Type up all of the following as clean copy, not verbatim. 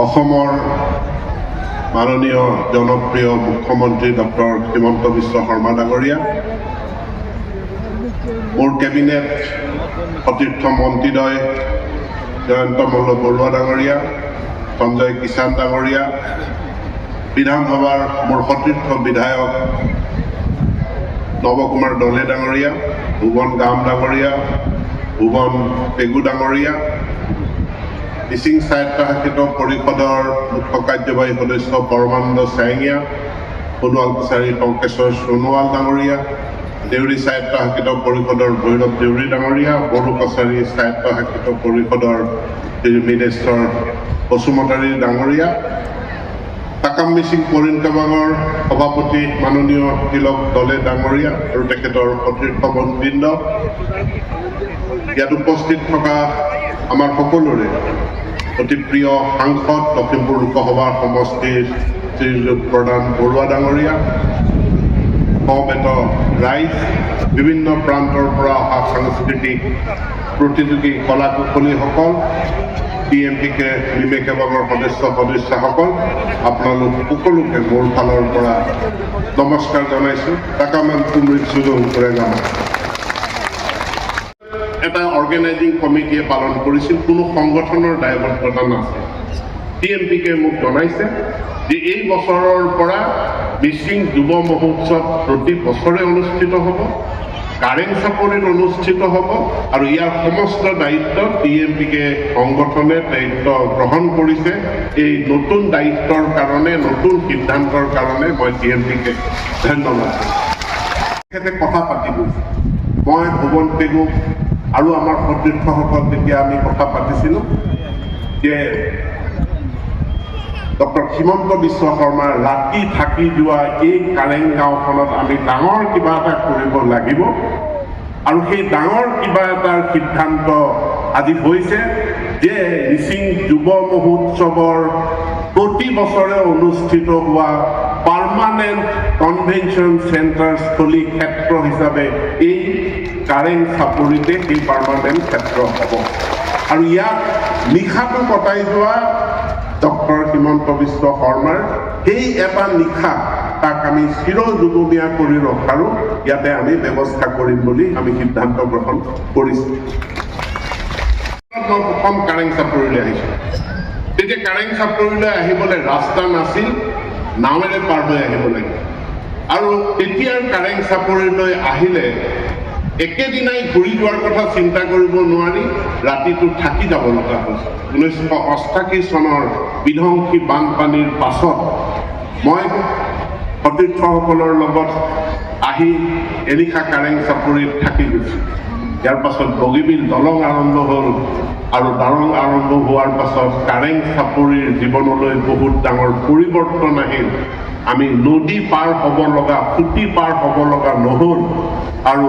অসমৰ মাননীয় জনপ্ৰিয় মুখ্যমন্ত্ৰী ডক্টৰ হিমন্ত বিশ্ব শৰ্মা ডাঙৰীয়া, মোৰ কেবিনেট সতীৰ্থ মন্ত্ৰীদ্বয় জয়ন্ত মল্ল বৰুৱা ডাঙৰীয়া, সঞ্জয় কিষাণ ডাঙৰীয়া, বিধানসভাৰ মোৰ সতীৰ্থ বিধায়ক নৱকুমাৰ দলে ডাঙৰীয়া, ভুৱন গাম ডাঙৰীয়া, ভুৱন পেগু ডাঙৰীয়া, মিচিং স্বায়ত্তশাসিত পৰিষদৰ মুখ্য কাৰ্যবাহী সদস্য পৰমানন্দ চাইঙীয়া, সোণোৱাল কছাৰী টংকেশ্বৰ সোণোৱাল ডাঙৰীয়া, দেউৰী স্বায়ত্তশাসিত পৰিষদৰ ভৈৰৱ দেউৰী ডাঙৰীয়া, বড়ো কছাৰী স্বায়ত্তশাসিত পৰিষদৰ মিনেশ্বৰ বসুমতাৰী ডাঙৰীয়া, তাকাম মিচিং পৰিণ কাবাঙৰ সভাপতি মাননীয় তিলক দলে ডাঙৰীয়া আৰু তেখেতৰ সতীৰ্থ মন্ত্ৰীবৃন্দ, ইয়াত উপস্থিত থকা আমাৰ সকলোৰে অতি প্ৰিয় সাংসদ লখিমপুৰ লোকসভাৰ সমষ্টিৰ শ্ৰীযুত প্ৰধান বৰুৱা ডাঙৰীয়া, সমবেত ৰাইজ, বিভিন্ন প্ৰান্তৰ পৰা অহা সাংস্কৃতিক প্ৰতিযোগী কলা কুশলীসকল, TMPকে নিমে কেবাঙৰ সদস্যসকল, আপোনালোক সকলোকে মোৰ ফালৰ পৰা নমস্কাৰ জনাইছোঁ। তাকামান কুমৃত সুযোগ গাম এটা অৰ্গেনাইজিং কমিটিয়ে পালন কৰিছিল, কোনো সংগঠনৰ দায়বদ্ধতা নাছিল। TMPকে মোক জনাইছে যে এই বছৰৰ পৰা মিচিং যুৱ মহোৎসৱ প্ৰতি বছৰে অনুষ্ঠিত হ'ব, কাৰেং চাপৰিত অনুষ্ঠিত হ'ব আৰু ইয়াৰ সমস্ত দায়িত্ব TMPকে সংগঠনে দায়িত্ব গ্ৰহণ কৰিছে। এই নতুন দায়িত্বৰ কাৰণে, নতুন সিদ্ধান্তৰ কাৰণে মই TMPকে ধন্যবাদ। তেখেতে কথা পাতি গৈছে, মই ভুৱন পেগু আৰু আমাৰ সতীৰ্থসকল যেতিয়া আমি কথা পাতিছিলোঁ যে ডক্টৰ হিমন্ত বিশ্ব শৰ্মাৰ ৰাতি থাকি যোৱা এই কাৰেং গাঁওখনত আমি ডাঙৰ কিবা এটা কৰিব লাগিব আৰু সেই ডাঙৰ কিবা এটাৰ সিদ্ধান্ত আজি হৈছে যে মিচিং যুৱ মহোৎসৱৰ প্ৰতি বছৰে অনুষ্ঠিত হোৱা পাৰ্মানেণ্ট কনভেনশ্যন চেণ্টাৰ স্থলী ক্ষেত্ৰ হিচাপে এই কাৰেং চাপৰিতে সেই পাৰ্মানেণ্ট ক্ষেত্ৰ হ'ব আৰু ইয়াত নিশাটো কটাই যোৱা ডক্টৰ হিমন্ত বিশ্ব শৰ্মাৰ সেই এটা নিশা তাক আমি চিৰযুগমীয়া কৰি ৰখাৰো ইয়াতে আমি ব্যৱস্থা কৰিম বুলি আমি সিদ্ধান্ত গ্ৰহণ কৰিছোঁ। মই প্ৰথম কাৰেং চাপৰিলৈ আহিছোঁ, তেতিয়া কাৰেং চাপৰিলৈ আহিবলৈ ৰাস্তা নাছিল, নাৱেৰে পাৰ হৈ আহিব লাগে আৰু তেতিয়াৰ কাৰেং চাপৰিলৈ আহিলে একেদিনাই ঘূৰি যোৱাৰ কথা চিন্তা কৰিব নোৱাৰি, ৰাতিটো থাকি যাব লগা হৈছে। 1988 চনৰ বিধ্বংসী বানপানীৰ পাছত মই সতীৰ্থসকলৰ লগত আহি এনিশা কাৰেং চাপৰিত থাকি গৈছোঁ। ইয়াৰ পাছত বগীবিল দলং আৰম্ভ হ'ল আৰু দলং আৰম্ভ হোৱাৰ পাছত কাৰেং চাপৰিৰ জীৱনলৈ বহুত ডাঙৰ পৰিৱৰ্তন আহিল। আমি নদী পাৰ হ'ব লগা, সুঁতি পাৰ হ'ব লগা নহ'ল আৰু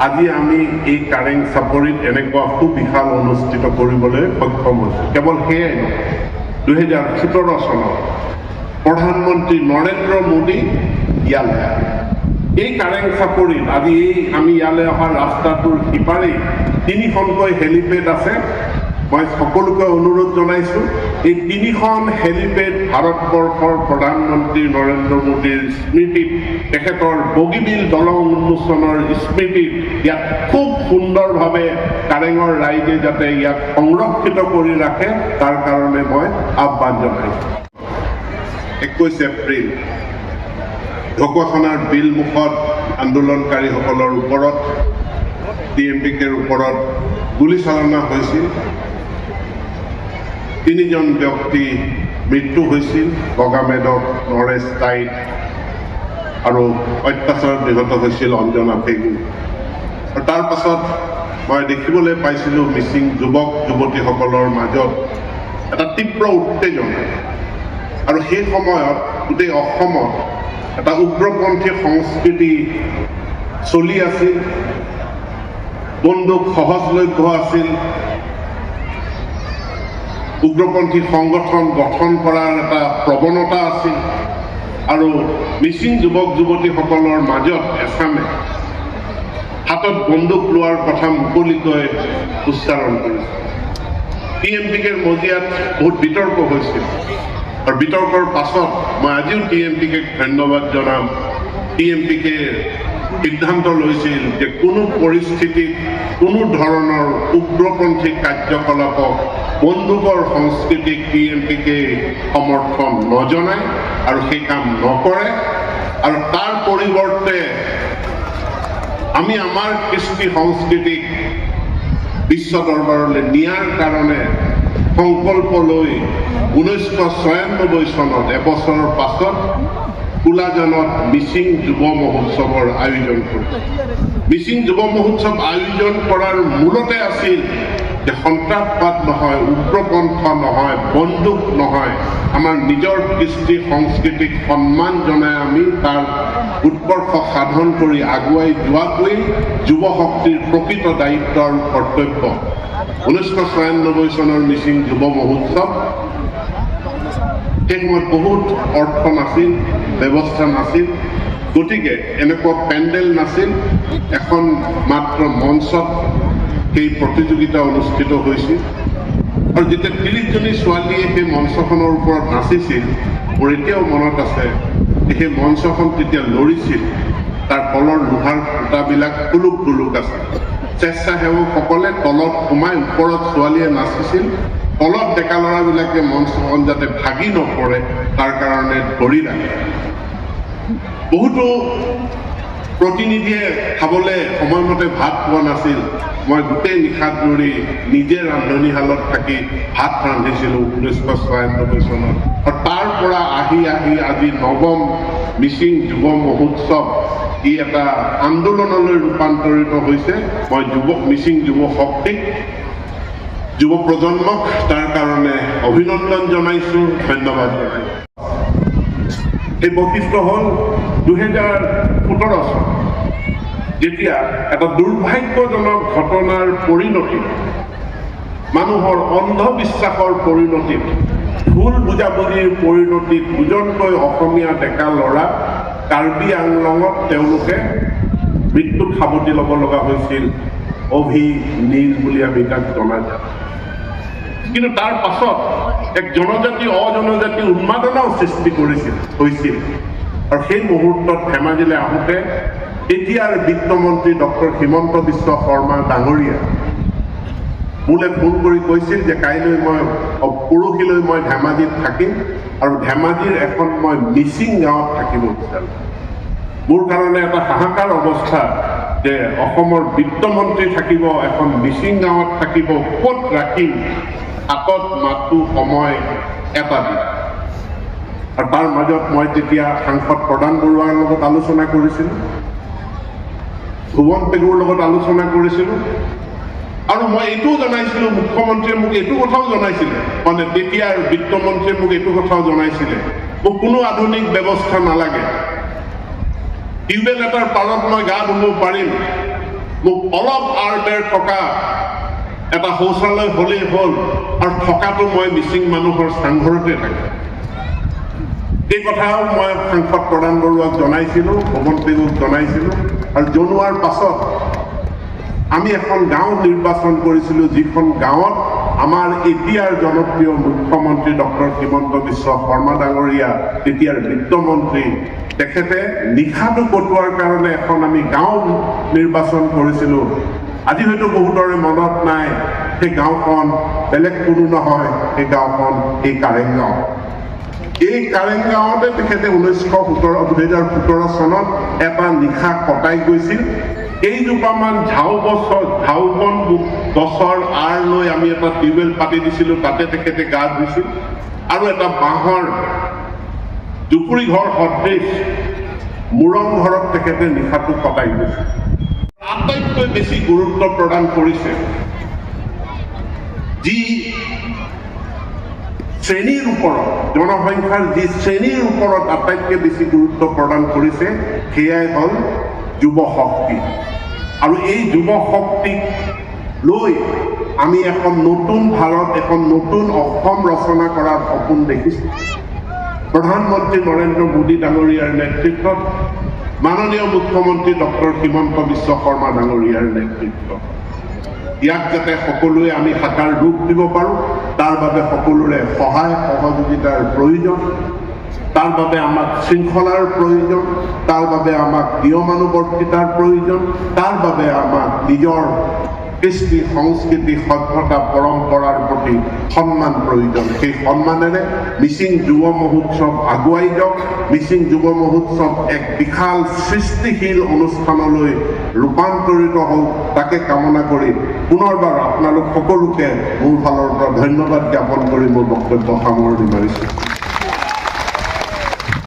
আজি আমি এই কাৰেং চাপৰিত এনেকুৱা সুবিশাল অনুষ্ঠিত কৰিবলৈ সক্ষম হৈছোঁ। কেৱল সেয়াই নহয়, 2017 চনত প্ৰধানমন্ত্ৰী নৰেন্দ্ৰ মোদী ইয়ালৈ আহে। এই কাৰেং চাপৰিত আজি আমি ইয়ালৈ অহা ৰাস্তাটোৰ সিপাৰেই 3খনকৈ হেলিপেড আছে। মই সকলোকে অনুৰোধ জনাইছোঁ, এই 3খন হেলিপেড ভাৰতবৰ্ষৰ প্ৰধানমন্ত্ৰী নৰেন্দ্ৰ মোদীৰ স্মৃতিত, তেখেতৰ বগীবিল দলং উন্মোচনৰ স্মৃতিত ইয়াক খুব সুন্দৰভাৱে কাৰেঙৰ ৰাইজে যাতে ইয়াক সংৰক্ষিত কৰি ৰাখে তাৰ কাৰণে মই আহ্বান জনাইছোঁ। 21 এপ্ৰিল ঢকুৱাখানাৰ বিলমুখত আন্দোলনকাৰীসকলৰ ওপৰত TMPকেৰ ওপৰত গুলীচালনা হৈছিল। 3জন ব্যক্তি মৃত্যু হৈছিল, গগামেদক, নৰেশ টাইট আৰু অত্যাচাৰত নিহত হৈছিল অঞ্জনা পেগু। আৰু তাৰ পাছত মই দেখিবলৈ পাইছিলোঁ মিচিং যুৱক যুৱতীসকলৰ মাজত এটা তীব্ৰ উত্তেজনা আৰু সেই সময়ত গোটেই অসমত এটা উগ্ৰপন্থী সংস্কৃতি চলি আছিল, বন্দুক সহজলভ্য আছিল, উগ্ৰপন্থী সংগঠন গঠন কৰাৰ এটা প্ৰৱণতা আছিল আৰু মিচিং যুৱক যুৱতীসকলৰ মাজত এচামে হাতত বন্দুক লোৱাৰ কথা মুকলিকৈ উচ্চাৰণ কৰিছে। TMPKৰ মজিয়াত বহুত বিতৰ্ক হৈছিল আৰু বিতৰ্কৰ পাছত মই আজিও TMPKক ধন্যবাদ জনাম। TMPকে সিদ্ধান্ত লৈছিল যে কোনো পৰিস্থিতিত কোনো ধৰণৰ উগ্ৰপন্থী কাৰ্যকলাপক বন্দুকৰ সংস্কৃতিক TMPকে সমৰ্থন নজনায় আৰু সেই কাম নকৰে আৰু তাৰ পৰিৱৰ্তে আমি আমাৰ কৃষ্টি সংস্কৃতিক বিশ্ব দৰবাৰলৈ নিয়াৰ কাৰণে সংকল্প লৈ 1996 চনত এবছৰৰ পাছত কোলাজানত মিচিং যুৱ মহোৎসৱৰ আয়োজন কৰিছিল। মিচিং যুৱ মহোৎসৱ আয়োজন কৰাৰ মূলতে আছিল যে সন্ত্ৰাসবাদ নহয়, উগ্ৰপন্থ নহয়, বন্দুক নহয়, আমাৰ নিজৰ কৃষ্টি সংস্কৃতিক সন্মান জনাই আমি তাৰ উৎকৰ্ষ সাধন কৰি আগুৱাই যোৱাটোৱেই যুৱ শক্তিৰ প্ৰকৃত দায়িত্ব আৰু কৰ্তব্য। 1996 চনৰ মিচিং যুৱ মহোৎসৱ সেই সময়ত বহুত অৰ্থ নাছিল, ব্যৱস্থা নাছিল, গতিকে এনেকুৱা পেণ্ডেল নাছিল, এখন মাত্ৰ মঞ্চত সেই প্ৰতিযোগিতা অনুষ্ঠিত হৈছিল আৰু যেতিয়া 30জনী ছোৱালীয়ে সেই মঞ্চখনৰ ওপৰত নাচিছিল, মোৰ এতিয়াও মনত আছে সেই মঞ্চখন তেতিয়া লৰিছিল, তাৰ তলৰ লোহাৰ খুঁটাবিলাক খুলুক খুলুক আছে। স্বেচ্ছাসেৱকসকলে তলত সোমাই ওপৰত ছোৱালীয়ে নাচিছিল, তলত ডেকা ল'ৰাবিলাকে মঞ্চখন যাতে ভাগি নপৰে তাৰ কাৰণে ধৰি ৰাখে। বহুতো প্ৰতিনিধিয়ে খাবলৈ সময়মতে ভাত পোৱা নাছিল। মই গোটেই নিশা ধৰি নিজে ৰান্ধনীশালত থাকি ভাত ৰান্ধিছিলোঁ 1996 চনত আৰু তাৰ পৰা আহি আজি নৱম মিচিং যুৱ মহোৎসৱ ই এটা আন্দোলনলৈ ৰূপান্তৰিত হৈছে। মই মিচিং যুৱ শক্তিক, যুৱ প্ৰজন্মক তাৰ কাৰণে অভিনন্দন জনাইছোঁ, ধন্যবাদ জনাইছোঁ। এই বৈশিষ্ট্য হ'ল 2017 চন, যেতিয়া এটা দুৰ্ভাগ্যজনক ঘটনাৰ পৰিণতি, মানুহৰ অন্ধবিশ্বাসৰ পৰিণতিত, ভুল বুজাবুজিৰ পৰিণতিত দুজনকৈ অসমীয়া ডেকা ল'ৰা কাৰ্বি আংলঙত তেওঁলোকে মৃত্যুক সাৱটি ল'ব লগা হৈছিল। অভিনীল বুলি আমি তাক জনা যায়। কিন্তু তাৰ পাছত এক জনজাতি অজনজাতি উন্মাদনাও সৃষ্টি হৈছিল আৰু সেই মুহূৰ্তত ধেমাজিলৈ আহোঁতে তেতিয়াৰ বিত্তমন্ত্ৰী ডক্টৰ হিমন্ত বিশ্ব শৰ্মা ডাঙৰীয়া মোলৈ ফোন কৰি কৈছিল যে পৰহিলৈ মই ধেমাজিত থাকিম আৰু ধেমাজিৰ এখন মই মিচিং গাঁৱত থাকিব বিচাৰোঁ। মোৰ কাৰণে এটা হাহাকাৰ অৱস্থা যে অসমৰ বিত্তমন্ত্ৰী থাকিব, এখন মিচিং গাঁৱত থাকিব, ক'ত ৰাখিম, হাতত মাতো সময় এটা দিন। আৰু তাৰ মাজত মই তেতিয়া সাংসদ প্ৰধান বৰুৱাৰ লগত আলোচনা কৰিছিলোঁ, ভুৱন পেগুৰ লগত আলোচনা কৰিছিলোঁ আৰু মই এইটোও জনাইছিলোঁ, মুখ্যমন্ত্ৰীয়ে মোক এইটো কথাও জনাইছিলে, মানে তেতিয়াৰ বিত্তমন্ত্ৰীয়ে মোক এইটো কথাও জনাইছিলে, মোক কোনো আধুনিক ব্যৱস্থা নালাগে, টিউবেল এটাৰ পাৰত মই গা ধুব পাৰিম, মোক অলপ আৰ-বেৰ থকা এটা শৌচালয় হ'লেই হ'ল আৰু থকাটো মই মিচিং মানুহৰ চাংঘৰতে থাকিম। এই কথাও মই সাংসদ প্ৰধান বৰুৱাক জনাইছিলোঁ, ভৱন পেগুক জনাইছিলোঁ আৰু জনোৱাৰ পাছত আমি এখন গাঁও নিৰ্বাচন কৰিছিলোঁ, যিখন গাঁৱত আমাৰ এতিয়াৰ জনপ্ৰিয় মুখ্যমন্ত্ৰী ডক্টৰ হিমন্ত বিশ্ব শৰ্মা ডাঙৰীয়া, তেতিয়াৰ বিত্তমন্ত্ৰী, তেখেতে নিশাটো কটোৱাৰ কাৰণে এখন আমি গাঁও নিৰ্বাচন কৰিছিলোঁ। আজি হয়তো বহুতৰে মনত নাই, সেই গাঁওখন বেলেগ কোনো নহয়, সেই গাঁওখন এই কাৰেং গাঁও। এই কাৰেং গাঁৱতে তেখেতে 2017 চনত এটা নিশা কটাই গৈছিল। কেইজোপামান ঝাউবন গছৰ আঁৰ লৈ আমি এটা টিউবেল পাতি দিছিলোঁ, তাতে তেখেতে গা ধুইছিল আৰু এটা বাঁহৰ জুপুৰি ঘৰ সদৃশ মুৰং ঘৰত তেখেতে নিশাটো কটাই গৈছিল। আটাইতকৈ বেছি গুৰুত্ব প্ৰদান কৰিছে যি শ্ৰেণীৰ ওপৰত, জনসংখ্যাৰ যি শ্ৰেণীৰ ওপৰত আটাইতকৈ বেছি গুৰুত্ব প্ৰদান কৰিছে, সেয়াই হ'ল যুৱ শক্তি। আৰু এই যুৱ শক্তিক লৈ আমি এখন নতুন ভাৰত, এখন নতুন অসম ৰচনা কৰাৰ সপোন দেখিছোঁ। প্ৰধানমন্ত্ৰী নৰেন্দ্ৰ মোদী ডাঙৰীয়াৰ নেতৃত্বত, মাননীয় মুখ্যমন্ত্ৰী ডক্টৰ হিমন্ত বিশ্ব শৰ্মা ডাঙৰীয়াৰ নেতৃত্বত ইয়াক যাতে সকলোৱে আমি সাকাৰ ৰূপ দিব পাৰোঁ, তাৰ বাবে সকলোৰে সহায় সহযোগিতাৰ প্ৰয়োজন, তাৰ বাবে আমাক শৃংখলাৰ প্ৰয়োজন, তাৰ বাবে আমাক নিয়মানুৱৰ্তিতাৰ প্ৰয়োজন, তাৰ বাবে আমাক নিজৰ কৃষ্টি সংস্কৃতি সভ্যতা পৰম্পৰাৰ প্ৰতি সন্মান প্ৰয়োজন। সেই সন্মানেৰে মিচিং যুৱ মহোৎসৱ আগুৱাই যাওক। মিচিং যুৱ মহোৎসৱ এক বিশাল সৃষ্টিশীল অনুষ্ঠানলৈ ৰূপান্তৰিত হওক, তাকে কামনা কৰি পুনৰবাৰ আপোনালোক সকলোকে মোৰ ফালৰ পৰা ধন্যবাদ জ্ঞাপন কৰি মোৰ বক্তব্য সামৰণি মাৰিছোঁ।